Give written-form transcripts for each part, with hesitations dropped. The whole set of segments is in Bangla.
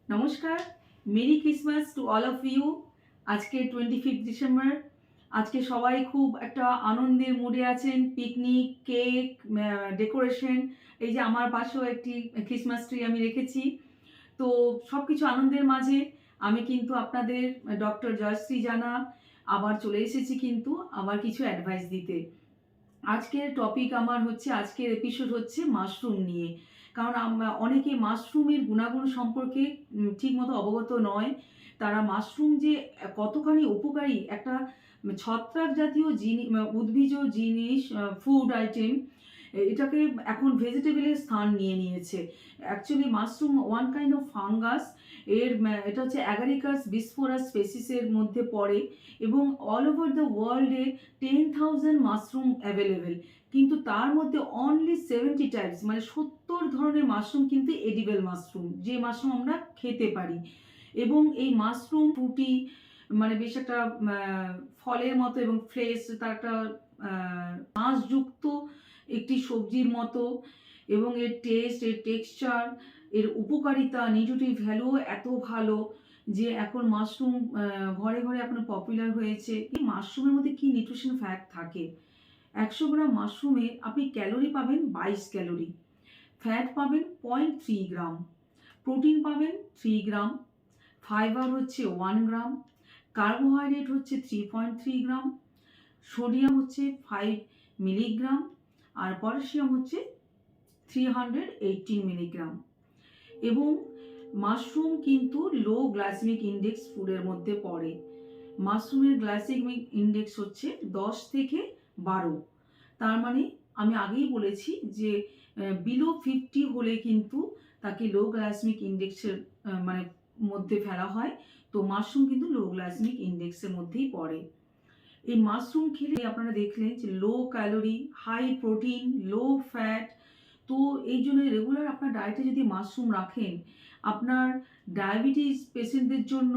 নমস্কার, merry Christmas to all of you. আজকে 25 ডিসেম্বর। আজকে সবাই খুব একটা আনন্দের মুডে আছেন। Picnic, cake, decoration. এই যে আমার পাশেও একটি ক্রিসমাস ট্রি আমি রেখেছি। তো সব কিছু আনন্দের মাঝে আমি কিন্তু আপনাদের ডক্টর জয়শ্রী জানা আবার চলে এসেছি কিন্তু আবার কিছু অ্যাডভাইস দিতে। আজকের টপিক আমার হচ্ছে, আজকের এপিসোড হচ্ছে মাশরুম নিয়ে। কারণ অনেকে মাশরুমের গুণাগুণ সম্পর্কে ঠিকমতো অবগত নয়। তারা মাশরুম যে কতখানি উপকারী একটা ছত্রাক জাতীয় উদ্ভিজ জিনিস, ফুড আইটেম, এটাকে এখন ভেজিটেবলের স্থান নিয়ে নিয়েছে। Actually mushroom one kind of fungus. এটা হচ্ছে অ্যাগারিকাস বিসফোরাস স্পেসিসের মধ্যে পড়ে এবং অল ওভার দ্য ওয়ার্ল্ডে 10,000 মাশরুম অ্যাভেলেবেল, কিন্তু তার মধ্যে অনলি 70 টাইপস, মানে 70 ধরনের মাশরুম কিন্তু এডিবল মাশরুম, যে মাশরুম আমরা খেতে পারি। এবং এই মাশরুম ফ্রুটি, মানে বেশ একটা ফলের মতো এবং ফ্রেশ, তার একটা মাঁসযুক্ত একটি সবজির মতো। এবং এর টেস্ট, এর টেক্সচার, এর উপকারিতা, নিউট্রিটিভ ভ্যালু এত ভালো যে এখন মাশরুম ঘরে ঘরে এখন পপুলার হয়েছে। এই মাশরুমের মধ্যে কি নিউট্রিশন ফ্যাক্ট থাকে? 100 গ্রাম মাশরুমে আপনি ক্যালোরি পাবেন 22 ক্যালোরি, ফ্যাট পাবেন 0.3 গ্রাম, প্রোটিন পাবেন 3 গ্রাম, ফাইবার হচ্ছে 1 গ্রাম, কার্বোহাইড্রেট হচ্ছে 3.3 গ্রাম, সোডিয়াম হচ্ছে 5 মিলিগ্রাম, আর পটাশিয়াম হচ্ছে 318 মিলিগ্রাম। এবং মাশরুম কিন্তু লো গ্লাইসেমিক ইন্ডেক্স ফুডের মধ্যে পড়ে। মাশরুমের গ্লাইসেমিক ইন্ডেক্স হচ্ছে 10 থেকে 12। তার মানে আমি আগেই বলেছি যে বিলো 50 হলে কিন্তু তাকে লো গ্লাইসেমিক ইন্ডেক্সের মানে মধ্যে ফেলা হয়। তো মাশরুম কিন্তু লো গ্লাইসেমিক ইন্ডেক্সের মধ্যেই পড়ে। এই মাশরুম খেলে আপনারা দেখলেন যে low calorie, high protein, low fat. তো এই জন্য রেগুলার আপনার ডায়েটে যদি মাশরুম রাখেন, আপনার ডায়াবেটিস পেশেন্টদের জন্য,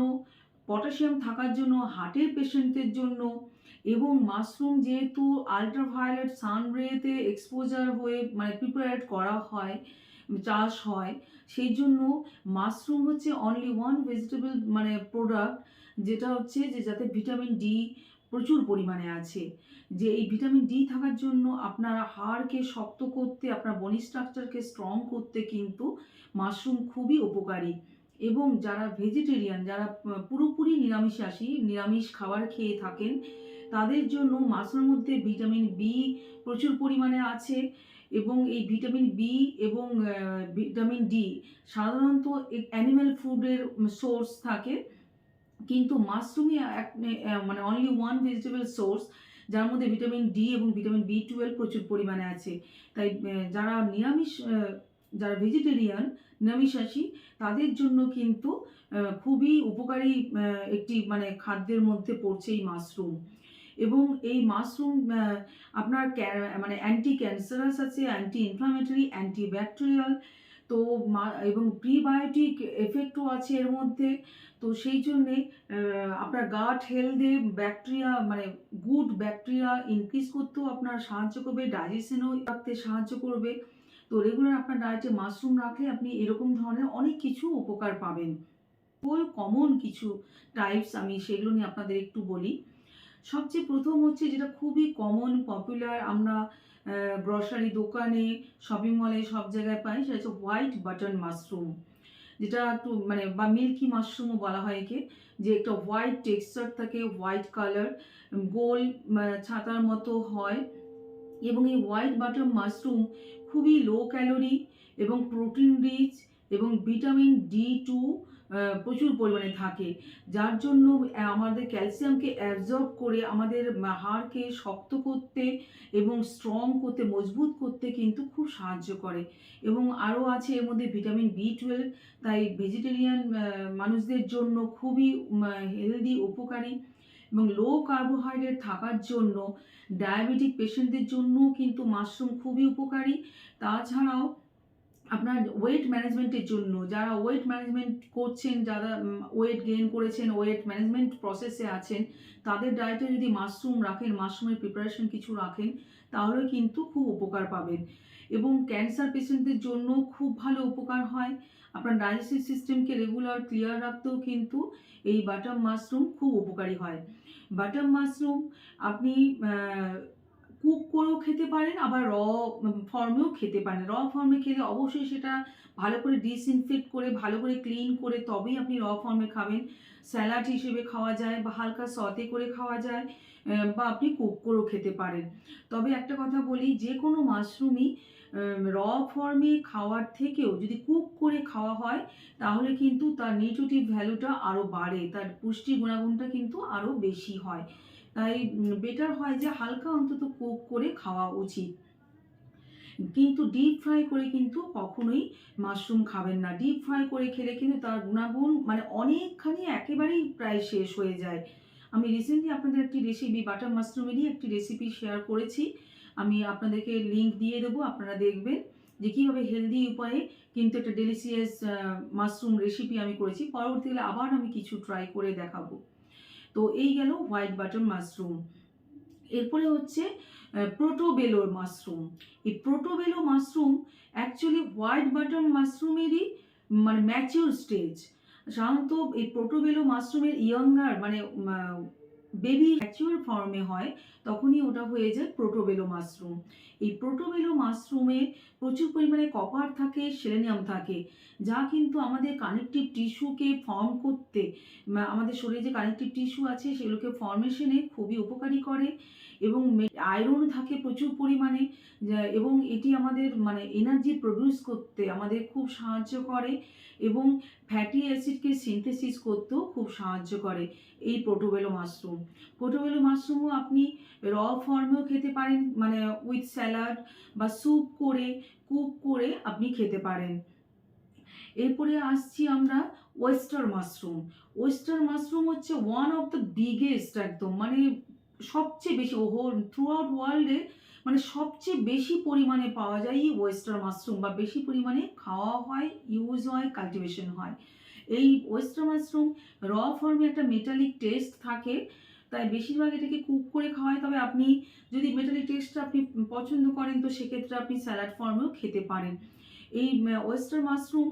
পটাশিয়াম থাকার জন্য, হার্টের পেশেন্টদের জন্য, এবং মাশরুম যেহেতু আল্ট্রাভায়োলেট সানরেতে এক্সপোজার হয়ে মানে প্রিপারেট করা হয়, চাষ হয়, সেই জন্য মাশরুম হচ্ছে অনলি ওয়ান ভেজিটেবল মানে প্রোডাক্ট, যেটা হচ্ছে যে যাতে ভিটামিন ডি প্রচুর পরিমাণে আছে। যে এই ভিটামিন ডি থাকার জন্য আপনার হাড়কে শক্ত করতে, আপনার বনি স্ট্রাকচারকে স্ট্রং করতে কিন্তু মাশরুম খুবই উপকারী। এবং যারা ভেজিটেরিয়ান, যারা পুরোপুরি নিরামিষাশী, নিরামিষ খাবার খেয়ে থাকেন, তাদের জন্য মাশরুমের মধ্যে ভিটামিন বি প্রচুর পরিমাণে আছে। এবং এই ভিটামিন বি এবং ভিটামিন ডি সাধারণত অ্যানিম্যাল ফুডের সোর্স থাকে, কিন্তু মাশরুমই মানে অনলি ওয়ান ভেজিটেবল সোর্স যার মধ্যে ভিটামিন ডি এবং ভিটামিন বি 12 প্রচুর পরিমাণে আছে। তাই যারা নিরামিষ, যারা ভেজিটেরিয়ান, নিরামিষাশী, তাদের জন্য কিন্তু খুবই উপকারী একটি মানে খাদ্যের মধ্যে পড়ছে এই মাশরুম। এবং এই মাশরুম আপনার মানে অ্যান্টি ক্যান্সারাস আছে, অ্যান্টি ইনফ্লামেটরি, অ্যান্টি ব্যাকটেরিয়াল। তো এবং প্রিবায়োটিক এফেক্টও আছে এর মধ্যে। তো সেই জন্যে আপনার গাট হেলথে ব্যাকটেরিয়া, মানে গুড ব্যাকটেরিয়া ইনক্রিজ করতেও আপনার সাহায্য করবে, ডাইজেশনও রাখতে সাহায্য করবে। তো রেগুলার আপনার ডায়েটে মাশরুম রাখলে আপনি এরকম ধরনের অনেক কিছু উপকার পাবেন। কমন কিছু টাইপস আমি সেগুলো নিয়ে আপনাদের একটু বলি। সবচেয়ে প্রথম হচ্ছে যেটা খুবই কমন, পপুলার, আমরা গ্রসারি দোকানে, শপিং মলে সব জায়গায় পাই, সেটা হচ্ছে হোয়াইট বাটন মাশরুম, যেটা একটু মানে বা মিল্কি মাশরুমও বলা হয় একে। যে একটা হোয়াইট টেক্সচার থাকে, হোয়াইট কালার, গোল ছাতার মতো হয়। এবং এই হোয়াইট বাটার মাশরুম খুবই লো ক্যালোরি এবং প্রোটিন রিচ এবং ভিটামিন D2 প্রচুর পরিমাণে থাকে, যার জন্য আমাদের ক্যালসিয়ামকে অ্যাবজর্ব করে আমাদের হাড়কে শক্ত করতে এবং স্ট্রং করতে, মজবুত করতে কিন্তু খুব সাহায্য করে। এবং আরও আছে এর মধ্যে ভিটামিন বি 12। তাই ভেজিটেরিয়ান মানুষদের জন্য খুবই হেলদি, উপকারী। এবং লো কার্বোহাইড্রেট থাকার জন্য ডায়াবেটিক পেশেন্টদের জন্য কিন্তু মাশরুম খুবই উপকারী। তাছাড়াও আপনার ওয়েট ম্যানেজমেন্টের জন্য, যারা ওয়েট ম্যানেজমেন্ট করছেন, যারা ওয়েট গেইন করেছেন, ওয়েট ম্যানেজমেন্ট প্রসেসে আছেন, তাদের ডায়েটে যদি মাশরুম রাখেন, মাশরুমের প্রিপারেশন কিছু রাখেন, তাহলে কিন্তু খুব উপকার পাবেন। এবং ক্যান্সার পেশেন্টদের জন্য খুব ভালো উপকার হয়। আপনার ডাইজেস্টিভ সিস্টেমকে রেগুলার ক্লিয়ার রাখতেও কিন্তু এই বাটার মাশরুম খুব উপকারী হয়। বাটার মাশরুম আপনি কুক করেও খেতে পারেন, আবার ফর্মেও খেতে পারেন। ফর্মে খেলে অবশ্যই সেটা ভালো করে ডিসইনফেক্ট করে, ভালো করে ক্লিন করে তবেই আপনি ফর্মে খাবেন। স্যালাড হিসেবে খাওয়া যায় বা হালকা সতে করে খাওয়া যায়, বা আপনি কুক করেও খেতে পারেন। তবে একটা কথা বলি, যে কোনো মাশরুমই ফর্মে খাওয়ার থেকেও যদি কুক করে খাওয়া হয় তাহলে কিন্তু তার নিউট্রিটিভ ভ্যালুটা আরও বাড়ে, তার পুষ্টি গুণাগুণটা কিন্তু আরও বেশি হয়। তাই বেটার হয় যে হালকা অন্তত কুক করে খাওয়া উচিত। কিন্তু ডিপ ফ্রাই করে কিন্তু কখনোই মাশরুম খাবেন না। ডিপ ফ্রাই করে খেলে কিন্তু তার গুণাগুণ মানে অনেকখানি একেবারেই প্রায় শেষ হয়ে যায়। আমি রিসেন্টলি আপনাদের একটি রেসিপি বাটার মাশরুমেরই একটি রেসিপি শেয়ার করেছি। আমি আপনাদেরকে লিঙ্ক দিয়ে দেবো, আপনারা দেখবেন যে কীভাবে হেলদি উপায়ে কিন্তু একটা ডেলিশিয়াস মাশরুম রেসিপি আমি করেছি। পরবর্তীকালে আবার আমি কিছু ট্রাই করে দেখাবো। তো এই গেল হোয়াইট বাটার মাশরুম। এরপরে হচ্ছে প্রোটোবেলোর মাশরুম। এই প্রোটোবেলো মাশরুম অ্যাকচুয়ালি হোয়াইট বাটার মাশরুমেরই মানে ম্যাচিওর স্টেজ। সাধারণত এই প্রোটোবেলো মাশরুমের ইয়ঙ্গার মানে বেবি ম্যাচিওর ফর্মে হয়, তখনই ওটা হয়ে যায় প্রোটোবেলো মাশরুম। এই প্রোটোবেলো মাশরুমে প্রচুর পরিমাণে কপার থাকে, সেলেনিয়াম থাকে, যা কিন্তু আমাদের কানেকটিভ টিস্যুকে ফর্ম করতে, আমাদের শরীরে যে কানেকটিভ টিস্যু আছে সেগুলোকে ফর্মেশনে খুবই উপকারী করে। এবং আয়রন থাকে প্রচুর পরিমাণে, এবং এটি আমাদের মানে এনার্জি প্রডিউস করতে আমাদের খুব সাহায্য করে, এবং ফ্যাটি অ্যাসিডকে সিনথেসিস করতেও খুব সাহায্য করে এই পোর্টোবেলো মাশরুম। পোর্টোবেলো মাশরুমও আপনি ফর্মেও খেতে পারেন, মানে উইথ স্যালাড বা স্যুপ করে কুক করে আপনি খেতে পারেন। এরপরে আসছি আমরা ওয়েস্টার মাশরুম। ওয়েস্টার মাশরুম হচ্ছে ওয়ান অফ দ্য বিগেস্ট, একদম মানে সবচেয়ে বেশি হোল থ্রু আউট ওয়ার্ল্ডে মানে সবচেয়ে বেশি পরিমাণে পাওয়া যায় এই ওয়েস্টার মাশরুম, বা বেশি পরিমাণে খাওয়া হয়, ইউজ হয়, কাল্টিভেশন হয়। এই ওয়েস্টার মাশরুম ফর্মে একটা মেটালিক টেস্ট থাকে, তাই বেশিরভাগ এটাকে কুক করে খাওয়ায়। তবে আপনি যদি মেটালিক টেস্টটা আপনি পছন্দ করেন তো সেক্ষেত্রে আপনি স্যালাড ফর্মেও খেতে পারেন। এই ওয়েস্টার মাশরুম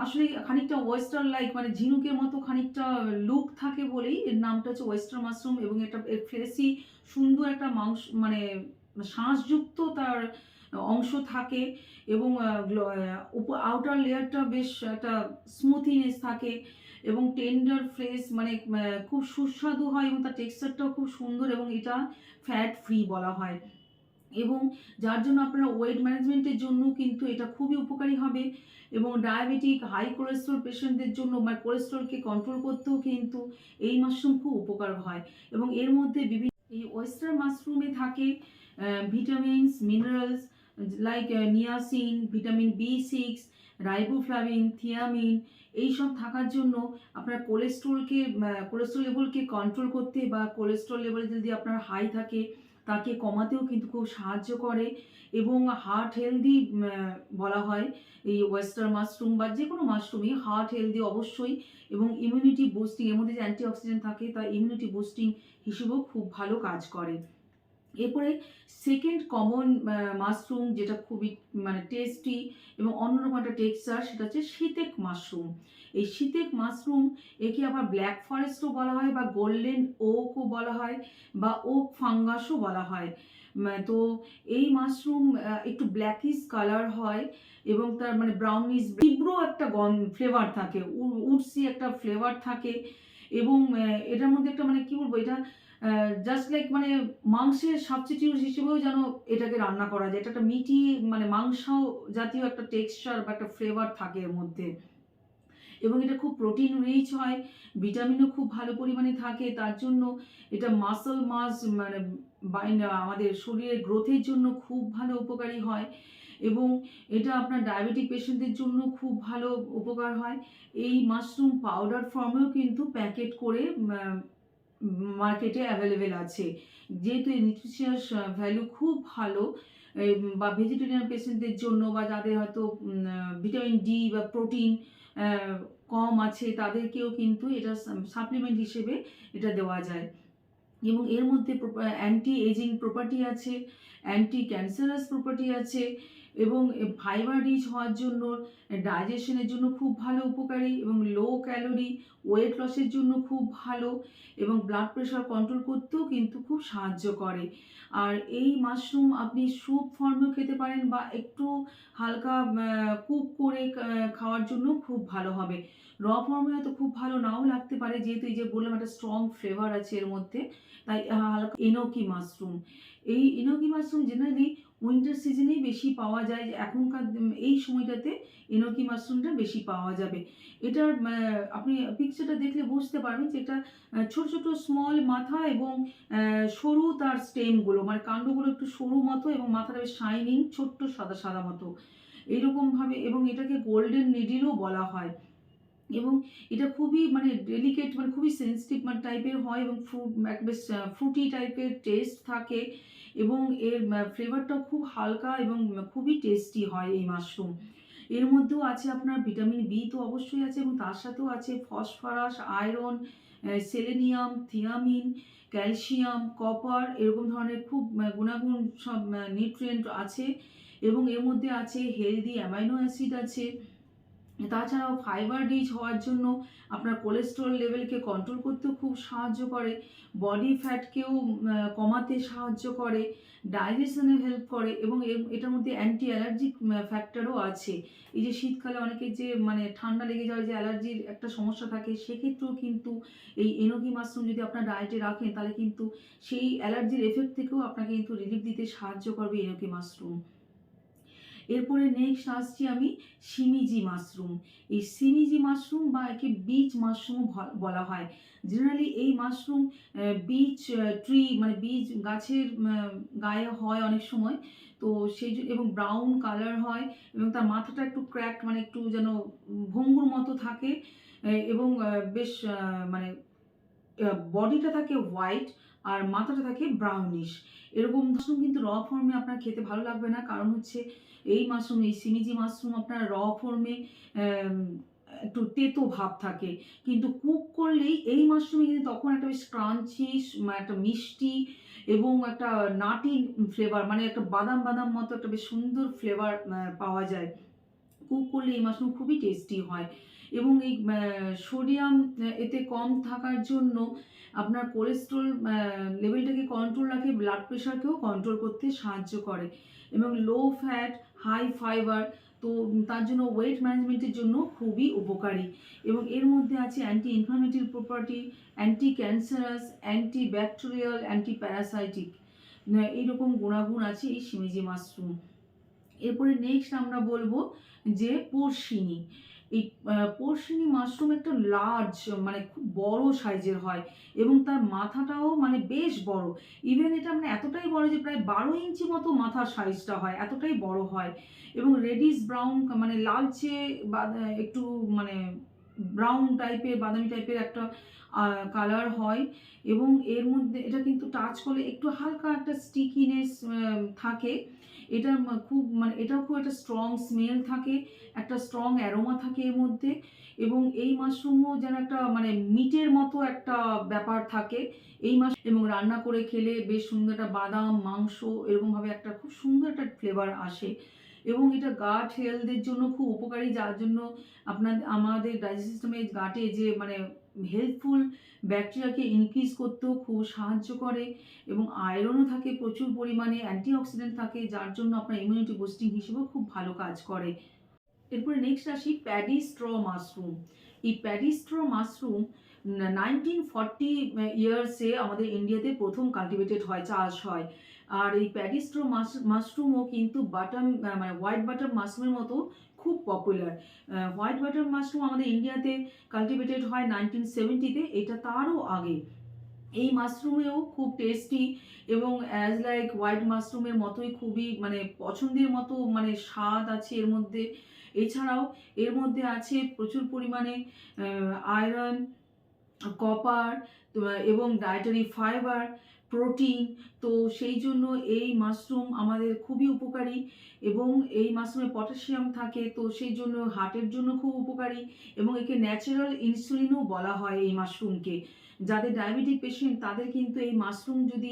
আসলে খানিকটা ওয়েস্টার লাইক, মানে ঝিনুকের মতো খানিকটা লুক থাকে বলেই এর নামটা হচ্ছে ওয়েস্টার মাশরুম। এবং এটা এর ফ্লেসি সুন্দর একটা মাংস মানে শাঁসযুক্ত তার অংশ থাকে, এবং আউটার লেয়ারটা বেশ একটা স্মুথিনেস থাকে, এবং টেন্ডার ফ্রেশ মানে খুব সুস্বাদু হয়, এবং তার টেক্সচারটাও খুব সুন্দর, এবং এটা ফ্যাট ফ্রি বলা হয়। এবং যার জন্য আপনারা ওয়েট ম্যানেজমেন্টের জন্য কিন্তু এটা খুবই উপকারী হবে, এবং ডায়াবেটিক হাই কোলেস্ট্রল পেশেন্টদের জন্য বা কোলেস্ট্রলকে কন্ট্রোল করতেও কিন্তু এই মাশরুম খুব উপকার হয়। এবং এর মধ্যে বিভিন্ন এই ওয়েস্টার মাশরুমে থাকে vitamins, minerals like niacin, vitamin B6, riboflavin, thiamine, এইসব থাকার জন্য আপনার কোলেস্ট্রল লেভেলকে কন্ট্রোল করতে, বা কোলেস্ট্রল লেভেল যদি আপনার হাই থাকে তাকে কমাতেও কিন্তু খুব সাহায্য করে। এবং হার্ট হেলদি বলা হয় এই ওয়েস্টার মাশরুম, বা যে কোনো মাশরুমই হার্ট হেলদি অবশ্যই, এবং ইমিউনিটি বুস্টিং, এর মধ্যে যে অ্যান্টিঅক্সিডেন্ট থাকে তা ইমিউনিটি বুস্টিং হিসেবেও খুব ভালো কাজ করে। এরপরে সেকেন্ড কমন মাশরুম যেটা খুবই মানে টেস্টি এবং অন্যরকম একটা টেক্সচার, সেটা হচ্ছে শীতেক মাশরুম। এই শীতেক মাশরুম একে আবার ব্ল্যাক ফরেস্টও বলা হয়, বা গোল্ডেন ওকও বলা হয়, বা ওক ফাঙ্গাসও বলা হয়। তো এই মাশরুম একটু ব্ল্যাকিশ কালার হয়, এবং তার মানে ব্রাউনিশ তীব্র একটা ফ্লেভার থাকে, উডসি একটা ফ্লেভার থাকে, এবং এটার মধ্যে একটা মানে কি বলবো, এটা জাস্ট লাইক মানে মাংসের সাবস্টিটিউট হিসেবেও যেন এটাকে রান্না করা যায়। এটা একটা মিটি মানে মাংস জাতীয় একটা টেক্সচার বা একটা ফ্লেভার থাকে এর মধ্যে, এবং এটা খুব প্রোটিন রিচ হয়, ভিটামিনও খুব ভালো পরিমাণে থাকে, তার জন্য এটা মাসল মাস মানে আমাদের শরীরের গ্রোথের জন্য খুব ভালো উপকারী হয়, এবং এটা আপনার ডায়াবেটিক পেশেন্টদের জন্য খুব ভালো উপকার হয়। এই মাশরুম পাউডার ফর্মেও কিন্তু প্যাকেট করে মার্কেটে অ্যাভেলেবেল আছে। যেহেতু এই নিউট্রিশিয়াস ভ্যালু খুব ভালো, বা ভেজিটেরিয়ান পেশেন্টদের জন্য, বা যাদের হয়তো ভিটামিন ডি বা প্রোটিন কম আছে তাদেরকেও কিন্তু এটা সাপ্লিমেন্ট হিসেবে এটা দেওয়া যায়। এবং এর মধ্যে অ্যান্টি এজিং প্রপার্টি আছে, অ্যান্টি ক্যান্সারাস প্রপার্টি আছে, এবং ফাইবার রিচ হওয়ার জন্য, ডাইজেশনের জন্য খুব ভালো উপকারী, এবং লো ক্যালোরি, ওয়েট লসের জন্য খুব ভালো, এবং ব্লাড প্রেশার কন্ট্রোল করতেও কিন্তু খুব সাহায্য করে। আর এই মাশরুম আপনি স্যুপ ফর্মেও খেতে পারেন, বা একটু হালকা কুক করে খাওয়ার জন্য খুব ভালো হবে। র ফর্মে হয়তো খুব ভালো নাও লাগতে পারে, যেহেতু এই যে বললাম একটা স্ট্রং ফ্লেভার আছে এর মধ্যে, তাই হালকা। এনোকি মাশরুম, এই এনোকি মাশরুম জেনারেলি উইন্টার সিজনেই বেশি পাওয়া যায়, এখনকার এই সময়টাতে এনোকি মাশরুমটা বেশি পাওয়া যাবে। এটার আপনি পিকচারটা দেখলে বুঝতে পারবেন যে এটা ছোট ছোট স্মল মাথা, এবং সরু তার স্টেমগুলো, মানে কাণ্ডগুলো একটু সরু মতো, এবং মাথাটা বেশ শাইনিং, ছোট্ট সাদা সাদা মতো এইরকমভাবে, এবং এটাকে গোল্ডেন নিডিলও বলা হয়। এবং এটা খুবই মানে ডেলিকেট, মানে খুবই সেন্সিটিভ মানে টাইপের হয়, এবং বেশ ফ্রুটি টাইপের টেস্ট থাকে, এবং এর ফ্লেভারটাও খুব হালকা, এবং খুবই টেস্টি হয় এই মাশরুম। এর মধ্যেও আছে আপনার ভিটামিন বি তো অবশ্যই আছে, এবং তার সাথেও আছে phosphorus, iron, selenium, thiamine, calcium, copper, এরকম ধরনের খুব গুণাগুণ সব নিউট্রিয়েন্ট আছে। এবং এর মধ্যে আছে হেলদি অ্যামাইনো অ্যাসিড আছে। তাছাড়াও ফাইবার রিচ হওয়ার জন্য আপনার কোলেস্টেরল লেভেলকে কন্ট্রোল করতেও খুব সাহায্য করে, বডি ফ্যাটকেও কমাতে সাহায্য করে, ডাইজেশনে হেল্প করে, এবং এটার মধ্যে অ্যান্টি অ্যালার্জিক ফ্যাক্টরও আছে। এই যে শীতকালে অনেকের যে মানে ঠান্ডা লেগে যাওয়ার যে অ্যালার্জির একটা সমস্যা থাকে, সেক্ষেত্রেও কিন্তু এই এনোকি মাশরুম যদি আপনার ডায়েটে রাখেন, তাহলে কিন্তু সেই অ্যালার্জির এফেক্ট থেকেও আপনাকে কিন্তু রিলিফ দিতে সাহায্য করবে এনোকি মাশরুম। এরপরে নেক্সট আসছি আমি শিমিজি মাশরুম। এই শিমিজি মাশরুম বা একে বিচ মাশরুমও বলা হয়। জেনারেলি এই মাশরুম বিচ ট্রি মানে বীজ গাছের গায়ে হয় অনেক সময়, তো সেই এবং ব্রাউন কালার হয়, এবং তার মাথাটা একটু ক্র্যাক, মানে একটু যেন ভঙ্গুর মতো থাকে, এবং বেশ মানে বডিটা থাকে হোয়াইট, আর মাথাটা থাকে ব্রাউনিশ। এরকম মাশরুম কিন্তু র ফর্মে আপনার খেতে ভালো লাগবে না, কারণ হচ্ছে এই মাশরুম, এই সিমিজি মাশরুম আপনার র ফর্মে একটু তেতো ভাব থাকে, কিন্তু কুক করলেই এই মাশরুমে কিন্তু তখন একটা বেশ ক্রাঞ্চি, একটা মিষ্টি, এবং একটা নাটি ফ্লেভার, মানে একটা বাদাম বাদাম মতো একটা বেশ সুন্দর ফ্লেভার পাওয়া যায়। কুক করলে এই মাশরুম খুবই টেস্টি হয়। এবং এই সোডিয়াম এতে কম থাকার জন্য আপনার কোলেস্ট্রল লেভেলটাকে কন্ট্রোল রাখে, ব্লাড প্রেশারকেও কন্ট্রোল করতে সাহায্য করে, এবং লো ফ্যাট, হাই ফাইবার, তো তার জন্য ওয়েট ম্যানেজমেন্টের জন্য খুবই উপকারী। এবং এর মধ্যে আছে anti inflammatory property, anti cancerous, anti bacterial, anti parasitic, এইরকম গুণাগুণ আছে এই শিমেজি মাশরুম। এরপরে নেক্সট আমরা বলবো যে পোর্সিনি। এই পোর্সিনি মাশরুম একটা লার্জ, মানে খুব বড় সাইজের হয়, এবং তার মাথাটাও মানে বেশ বড়। ইভেন এটা মানে এতটাই বড় যে প্রায় 12 ইঞ্চি মতো মাথার সাইজটা হয়, এতটাই বড় হয়। এবং রেডিশ ব্রাউন, মানে লালচে বা একটু মানে ব্রাউন টাইপের, বাদামি টাইপের একটা কালার হয়। এবং এর মধ্যে এটা কিন্তু টাচ করলে একটু হালকা একটা স্টিকিনেস থাকে। এটা খুব মানে এটাও খুব একটা স্ট্রং স্মেল থাকে, একটা স্ট্রং অ্যারোমা থাকে এর মধ্যে। এবং এই মাশরুমও যেন একটা মানে মিটের মতো একটা ব্যাপার থাকে এই মাশ, এবং রান্না করে খেলে বেশ সুন্দর একটা বাদাম মাংস এরকমভাবে একটা খুব সুন্দর একটা ফ্লেভার আসে। এবং এটা গাট হেলথের জন্য খুব উপকারী, যার জন্য আমাদের ডাইজেস্ট সিস্টেমে গাটে যে মানে হেল্পফুল ব্যাকটেরিয়াকে ইনক্রিজ করতেও খুব সাহায্য করে, এবং আয়রনও থাকে প্রচুর পরিমাণে, অ্যান্টিঅক্সিডেন্ট থাকে, যার জন্য আপনার ইমিউনিটি বুস্টিং হিসেবেও খুব ভালো কাজ করে। এরপরে নেক্সট আসি প্যাডি স্ট্র মাশরুম। এই প্যাডি স্ট্র মাশরুম 1940 ইয়ার্সে আমাদের ইন্ডিয়াতে প্রথম কাল্টিভেটেড হয়, চাষ হয়। আর এই প্যাডি স্ট্র মাশরুমও কিন্তু বাটার মানে হোয়াইট বাটার মাশরুমের মতো খুব পপুলার। হোয়াইট বাটার মাশরুম আমাদের ইন্ডিয়াতে কাল্টিভেটেড হয় 1970-তে, এটা তারও আগে। এই মাশরুমেও খুব টেস্টি, এবং অ্যাজ লাইক হোয়াইট মাশরুমের মতোই খুবই মানে পছন্দের মতো মানে স্বাদ আছে এর মধ্যে। এছাড়াও এর মধ্যে আছে প্রচুর পরিমাণে আয়রন, কপার, এবং ডায়েটারি ফাইবার, প্রোটিন। তো সেই জন্য এই মাশরুম আমাদের খুবই উপকারী, এবং এই মাশরুমে পটাশিয়াম থাকে, তো সেই জন্য হার্টের জন্য খুব উপকারী, এবং একে ন্যাচারাল ইনসুলিনও বলা হয় এই মাশরুমকে। যাদের ডায়াবেটিক পেশেন্ট তাদের কিন্তু এই মাশরুম যদি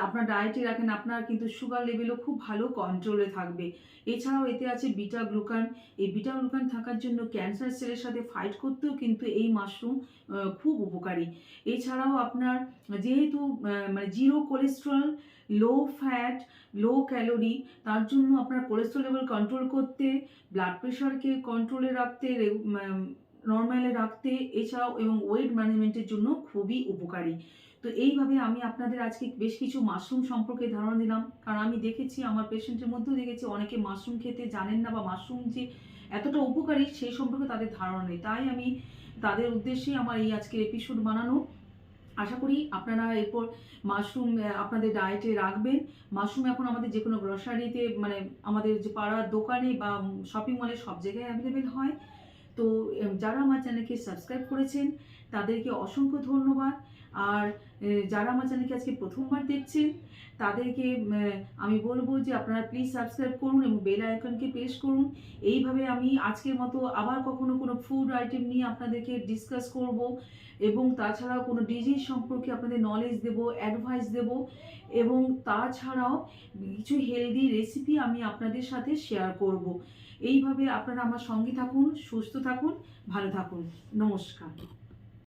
আপনার ডায়েটে রাখেন, আপনার কিন্তু সুগার লেভেলও খুব ভালো কন্ট্রোলে থাকবে। এছাড়াও এতে আছে বিটা গ্লুকান। এই বিটা গ্লুকান থাকার জন্য ক্যান্সার সেলের সাথে ফাইট করতেও কিন্তু এই মাশরুম খুব উপকারী। এছাড়াও আপনার যেহেতু মানে zero cholesterol, low fat, low calorie, তার জন্য আপনার কোলেস্ট্রল লেভেল কন্ট্রোল করতে, ব্লাড প্রেশারকে কন্ট্রোলে রাখতে, নর্মালে রাখতে, এছাড়াও এবং ওয়েট ম্যানেজমেন্টের জন্য খুবই উপকারী। তো এইভাবে আমি আপনাদের আজকে বেশ কিছু মাশরুম সম্পর্কে ধারণা দিলাম, কারণ আমি দেখেছি আমার পেশেন্টের মধ্যেও দেখেছি অনেকে মাশরুম খেতে জানেন না, বা মাশরুম যে এতটা উপকারী সেই সম্পর্কে তাদের ধারণা নেই। তাই আমি তাদের উদ্দেশ্যে আমার এই আজকের এপিসোড বানানো। আশা করি আপনারা এরপর মাশরুম আপনাদের ডায়েটে রাখবেন। মাশরুম এখন আমাদের যে কোনো গ্রসারিতে, মানে আমাদের যে পাড়ার দোকানে বা শপিং মলে সব জায়গায় অ্যাভেলেবেল হয়। তো যারা আমার চ্যানেলকে সাবস্ক্রাইব করেছেন তাদেরকে অসংখ্য ধন্যবাদ। আর যারা আমার চ্যানেলকে আজকে প্রথমবার দেখছেন তাদেরকে আমি বলবো যে আপনারা প্লিজ সাবস্ক্রাইব করুন এবং বেল আইকনকে প্রেস করুন। এইভাবে আমি আজকের মতো আবার কখনো কোনো ফুড আইটেম নিয়ে আপনাদেরকে ডিসকাস করব, এবং তাছাড়াও কোনো ডিজিজ সম্পর্কে আপনাদের নলেজ দেব, অ্যাডভাইস দেব, এবং তাছাড়াও কিছু হেলদি রেসিপি আমি আপনাদের সাথে শেয়ার করব। এইভাবে আপনারা আমার সঙ্গে থাকুন, সুস্থ থাকুন, ভালো থাকুন। নমস্কার।